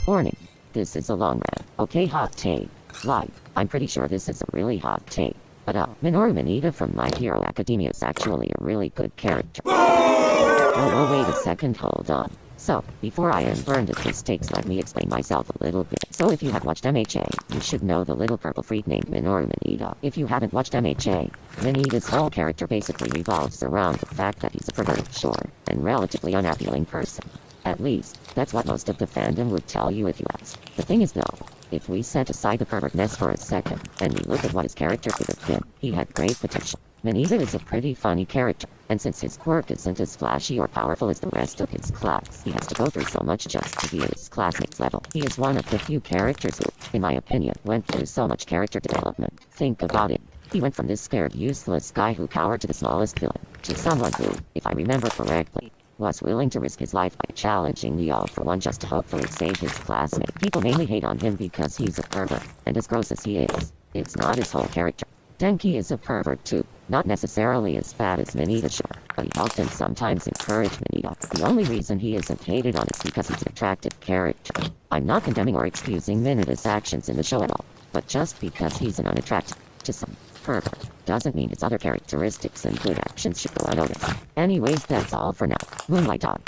Warning. This is a long rant. Okay, hot take. Lie. I'm pretty sure this is a really hot take. But Minoru Manita from My Hero Academia is actually a really good character. Whoa, wait a second, hold on. So, before I am burned at mistakes, let me explain myself a little bit. So if you have watched MHA, you should know the little purple freak named Minoru Manita. If you haven't watched MHA, Manita's whole character basically revolves around the fact that he's a perverted, sure, and relatively unappealing person. At least, that's what most of the fandom would tell you if you asked. The thing is though, if we set aside the pervertness for a second, and we look at what his character could have been, he had great potential. Manita is a pretty funny character, and since his quirk isn't as flashy or powerful as the rest of his class, he has to go through so much just to be at his classmates' level. He is one of the few characters who, in my opinion, went through so much character development. Think about it. He went from this scared, useless guy who cowered to the smallest villain, to someone who, if I remember correctly, was willing to risk his life by challenging the All-For-One just to hopefully save his classmate. People mainly hate on him because he's a pervert, and as gross as he is, it's not his whole character. Denki is a pervert too, not necessarily as bad as Manita, sure, but he helped and sometimes encouraged Manita. The only reason he isn't hated on is because he's an attractive character. I'm not condemning or excusing Manita's actions in the show at all, but just because he's an unattractive to some pervert doesn't mean his other characteristics and good actions should go unnoticed. Anyways, that's all for now. Moonlight Dog.